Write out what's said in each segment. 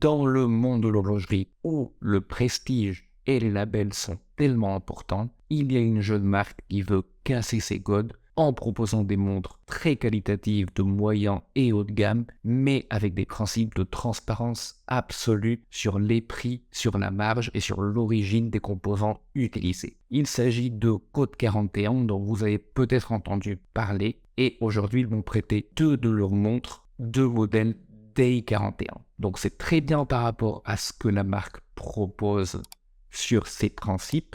Dans le monde de l'horlogerie où le prestige et les labels sont tellement importants, il y a une jeune marque qui veut casser ses codes en proposant des montres très qualitatives de moyen et haut de gamme, mais avec des principes de transparence absolue sur les prix, sur la marge et sur l'origine des composants utilisés. Il s'agit de Code 41 dont vous avez peut-être entendu parler, et aujourd'hui ils vont prêter deux de leurs montres, deux modèles Day 41. Donc c'est très bien par rapport à ce que la marque propose sur ses principes,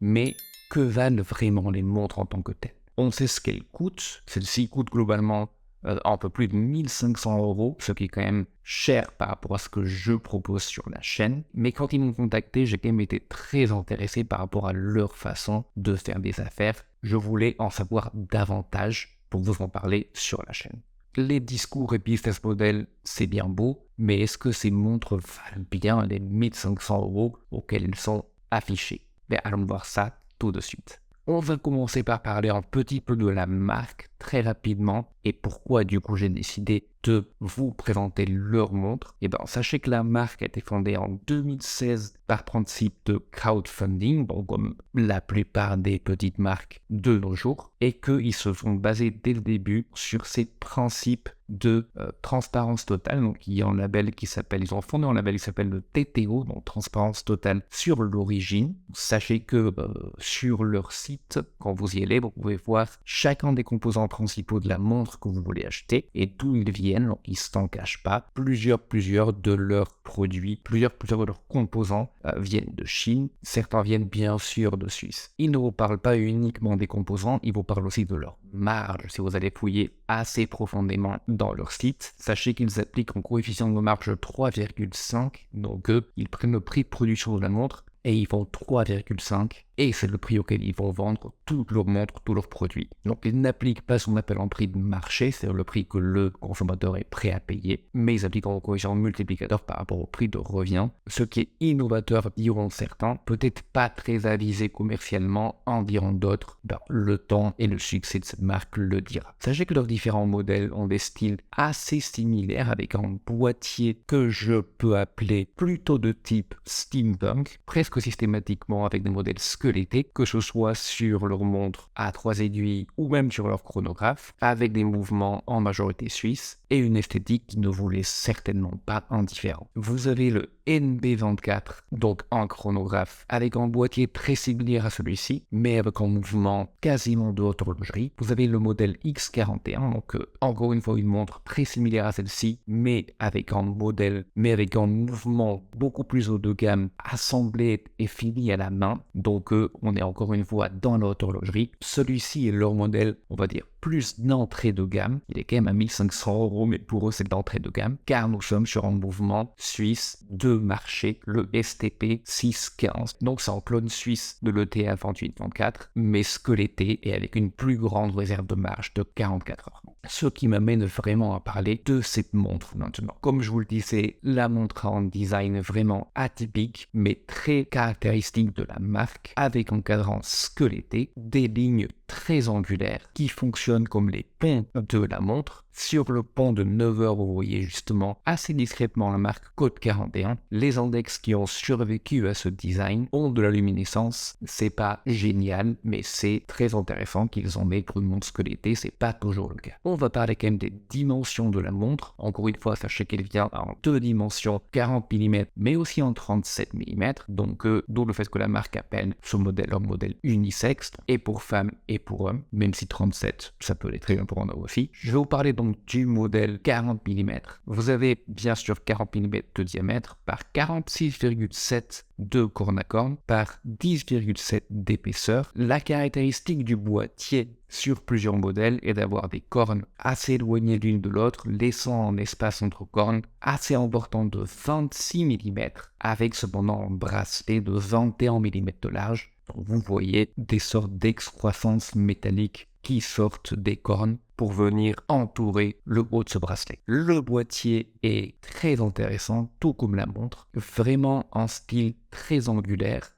mais que valent vraiment les montres en tant que telles? On sait ce qu'elles coûtent. Celles-ci coûtent globalement un peu plus de 1500 euros, ce qui est quand même cher par rapport à ce que je propose sur la chaîne. Mais quand ils m'ont contacté, j'ai quand même été très intéressé par rapport à leur façon de faire des affaires. Je voulais en savoir davantage pour vous en parler sur la chaîne. Les discours et business model, c'est bien beau, mais est-ce que ces montres valent bien les 1500 euros auxquels elles sont affichées? Allons voir ça tout de suite. On va commencer par parler un petit peu de la marque très rapidement et pourquoi du coup j'ai décidé de vous présenter leur montre. Sachez que la marque a été fondée en 2016 par principe de crowdfunding, comme la plupart des petites marques de nos jours, et qu'ils se sont basés dès le début sur ces principes de transparence totale. Donc il y a un label qui s'appelle, ils ont fondé un label qui s'appelle le TTO, donc transparence totale sur l'origine. Sachez que sur leur site, quand vous y allez, vous pouvez voir chacun des composants principaux de la montre que vous voulez acheter et d'où ils viennent. Donc ils ne s'en cachent pas. Plusieurs de leurs produits, plusieurs de leurs composants viennent de Chine. Certains viennent bien sûr de Suisse. Ils ne vous parlent pas uniquement des composants, ils vous parlent aussi de leur marge. Si vous allez fouiller assez profondément dans leur site, sachez qu'ils appliquent un coefficient de marge 3,5. Donc ils prennent le prix de production de la montre et ils font 3,5 et c'est le prix auquel ils vont vendre toutes leurs montres, tous leurs produits. Donc ils n'appliquent pas ce qu'on appelle un prix de marché, c'est-à-dire le prix que le consommateur est prêt à payer, mais ils appliquent un coefficient multiplicateur par rapport au prix de revient, ce qui est innovateur diront certains, peut-être pas très avisé commercialement en diront d'autres. Le temps et le succès de cette marque le dira. Sachez que leurs différents modèles ont des styles assez similaires avec un boîtier que je peux appeler plutôt de type steampunk, presque systématiquement avec des modèles squelettés, que ce soit sur leur montre à 3 aiguilles ou même sur leur chronographe, avec des mouvements en majorité suisse et une esthétique qui ne vous laisse certainement pas indifférent. Vous avez le NB24, donc un chronographe avec un boîtier très similaire à celui-ci, mais avec un mouvement quasiment de haute horlogerie. Vous avez le modèle X41, donc encore une fois une montre très similaire à celle-ci, mais avec un mouvement beaucoup plus haut de gamme, assemblé et fini à la main. Donc on est encore une fois dans la haute horlogerie. Celui-ci est leur modèle, on va dire, plus d'entrée de gamme. Il est quand même à 1500 euros, mais pour eux c'est d'entrée de gamme, car nous sommes sur un mouvement suisse de marché, le STP 615. Donc c'est un clone suisse de l'ETA 2824, mais squeletté et avec une plus grande réserve de marge de 44 heures. Ce qui m'amène vraiment à parler de cette montre maintenant. Comme je vous le disais, la montre a un design vraiment atypique, mais très caractéristique de la marque, avec un cadran squeletté, des lignes très angulaires qui fonctionnent comme les ponts de la montre. Sur le pont de 9 heures, vous voyez justement assez discrètement la marque Code 41. Les index qui ont survécu à ce design ont de la luminescence. C'est pas génial, mais c'est très intéressant qu'ils en mettent pour une montre squelettée, c'est pas toujours le cas. On va parler quand même des dimensions de la montre. Encore une fois, sachez qu'elle vient en deux dimensions, 40 mm, mais aussi en 37 mm. Donc, d'où le fait que la marque appelle ce modèle leur modèle unisexe, et pour femmes et pour hommes, même si 37, ça peut aller très bien pour un homme aussi. Je vais vous parler donc du modèle 40 mm. Vous avez bien sûr 40 mm de diamètre par 46,7 de corne à corne par 10,7 d'épaisseur. La caractéristique du boîtier sur plusieurs modèles est d'avoir des cornes assez éloignées l'une de l'autre, laissant un espace entre cornes assez important de 26 mm, avec cependant un bracelet de 21 mm de large. Donc vous voyez des sortes d'excroissances métalliques qui sortent des cornes pour venir entourer le haut de ce bracelet. Le boîtier est très intéressant, tout comme la montre, vraiment en style très angulaire,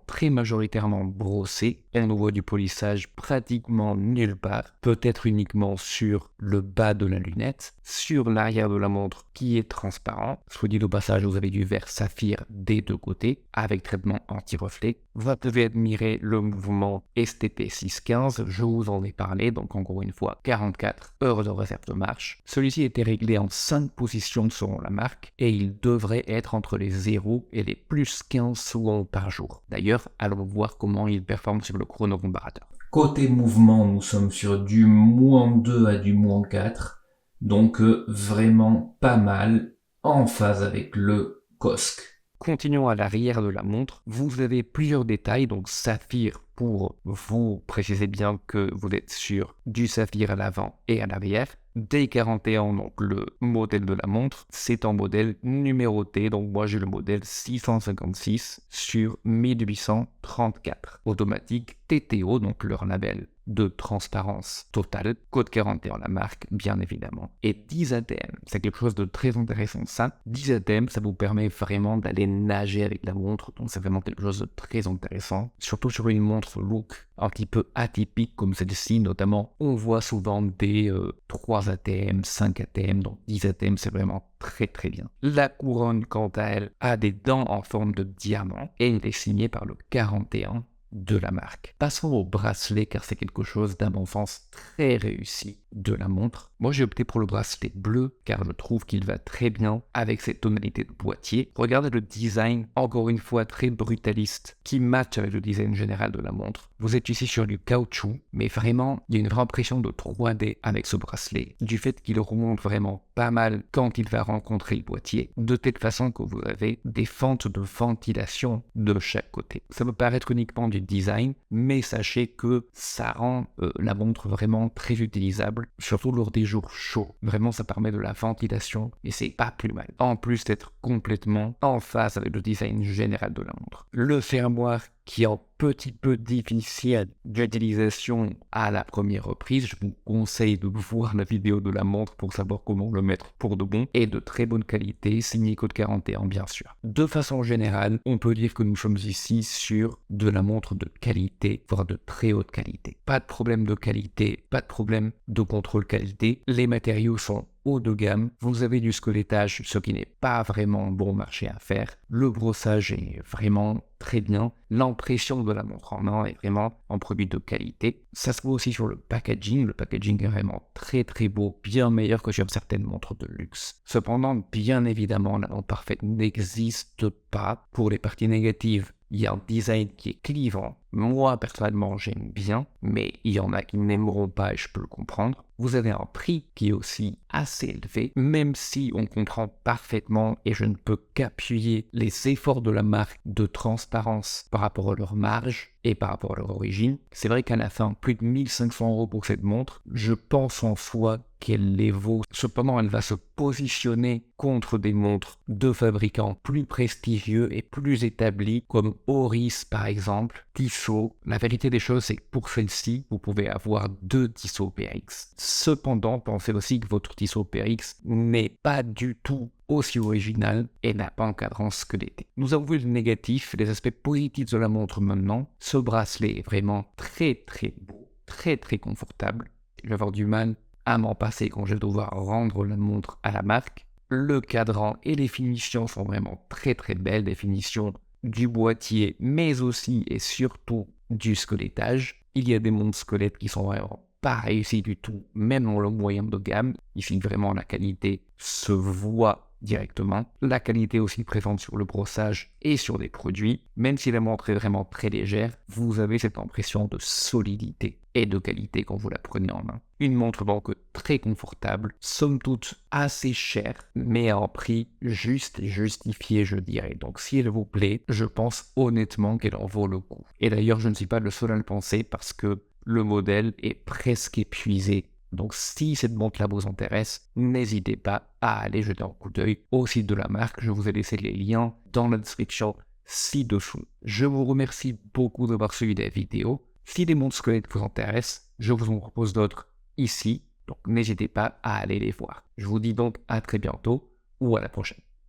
très majoritairement brossé. On voit du polissage pratiquement nulle part, peut-être uniquement sur le bas de la lunette, sur l'arrière de la montre qui est transparent. Soit dit au passage, vous avez du verre saphir des deux côtés avec traitement anti-reflet. Vous pouvez admirer le mouvement STP 615, je vous en ai parlé, donc encore une fois 44 heures de réserve de marche. Celui-ci était réglé en 5 positions selon la marque et il devrait être entre les 0 et les plus 15 secondes par jour. D'ailleurs, allons voir comment il performe sur le chrono comparateur. Côté mouvement, nous sommes sur du -2 à du -4, donc vraiment pas mal en phase avec le COSC. Continuons à l'arrière de la montre. Vous avez plusieurs détails, donc saphir pour vous préciser bien que vous êtes sur du saphir à l'avant et à l'arrière. D41, donc le modèle de la montre, c'est en modèle numéroté, donc moi j'ai le modèle 656 sur 1834. Automatique TTO, donc leur label de transparence totale, code 41 la marque, bien évidemment. Et 10 ATM, c'est quelque chose de très intéressant ça. 10 ATM, ça vous permet vraiment d'aller nager avec la montre, donc c'est vraiment quelque chose de très intéressant, surtout sur une montre look un petit peu atypique comme celle-ci, notamment on voit souvent des 3 ATM, 5 ATM, donc 10 ATM c'est vraiment très très bien. La couronne quant à elle a des dents en forme de diamant et elle est signée par le 41 de la marque. Passons au bracelet car c'est quelque chose d'un bon sens très réussi de la montre. Moi j'ai opté pour le bracelet bleu car je trouve qu'il va très bien avec cette tonalité de boîtier. Regardez le design, encore une fois très brutaliste, qui match avec le design général de la montre. Vous êtes ici sur du caoutchouc, mais vraiment il y a une vraie impression de 3D avec ce bracelet, du fait qu'il remonte vraiment pas mal quand il va rencontrer le boîtier, de telle façon que vous avez des fentes de ventilation de chaque côté. Ça peut paraître uniquement du design, mais sachez que ça rend la montre vraiment très utilisable, surtout lors des jours chauds. Vraiment, ça permet de la ventilation et c'est pas plus mal. En plus d'être complètement en phase avec le design général de la montre. Le fermoir qui est un petit peu difficile d'utilisation à la première reprise. Je vous conseille de voir la vidéo de la montre pour savoir comment le mettre pour de bon et de très bonne qualité, signé code 41 bien sûr. De façon générale, on peut dire que nous sommes ici sur de la montre de qualité, voire de très haute qualité. Pas de problème de qualité, pas de problème de contrôle qualité. Les matériaux sont haut de gamme, vous avez du squelettage, ce qui n'est pas vraiment bon marché à faire. Le brossage est vraiment très bien. L'impression de la montre en main est vraiment un produit de qualité. Ça se voit aussi sur le packaging. Le packaging est vraiment très très beau, bien meilleur que sur certaines montres de luxe. Cependant, bien évidemment, la montre parfaite n'existe pas. Pour les parties négatives, il y a un design qui est clivant. Moi, personnellement, j'aime bien, mais il y en a qui n'aimeront pas et je peux le comprendre. Vous avez un prix qui est aussi assez élevé, même si on comprend parfaitement et je ne peux qu'appuyer les efforts de la marque de transparence par rapport à leur marge et par rapport à leur origine. C'est vrai qu'à la fin, plus de 1500 € pour cette montre, je pense en soi qu'elle les vaut. Cependant, elle va se positionner contre des montres de fabricants plus prestigieux et plus établis, comme Oris par exemple, Tissot. La vérité des choses, c'est que pour celle-ci, vous pouvez avoir 2 Tissot PRX. Cependant, pensez aussi que votre Tissot PRX n'est pas du tout aussi original et n'a pas un cadran squeletté. Nous avons vu le négatif, les aspects positifs de la montre maintenant. Ce bracelet est vraiment très très beau, très très confortable. Je vais avoir du mal à m'en passer quand je vais devoir rendre la montre à la marque. Le cadran et les finitions sont vraiment très très belles, des finitions du boîtier, mais aussi et surtout du squelettage. Il y a des montres squelettes qui sont vraiment pas réussies du tout, même dans le moyen de gamme. Ici, vraiment, la qualité se voit directement. La qualité aussi présente sur le brossage et sur les produits. Même si la montre est vraiment très légère, vous avez cette impression de solidité et de qualité quand vous la prenez en main. Une montre donc très confortable, somme toute assez chère, mais à un prix juste et justifié, je dirais. Donc si elle vous plaît, je pense honnêtement qu'elle en vaut le coup. Et d'ailleurs, je ne suis pas le seul à le penser parce que le modèle est presque épuisé. Donc si cette montre-là vous intéresse, n'hésitez pas à aller jeter un coup d'œil au site de la marque. Je vous ai laissé les liens dans la description ci-dessous. Je vous remercie beaucoup d'avoir suivi la vidéo. Si les montres squelettes vous intéressent, je vous en propose d'autres ici. Donc n'hésitez pas à aller les voir. Je vous dis donc à très bientôt ou à la prochaine.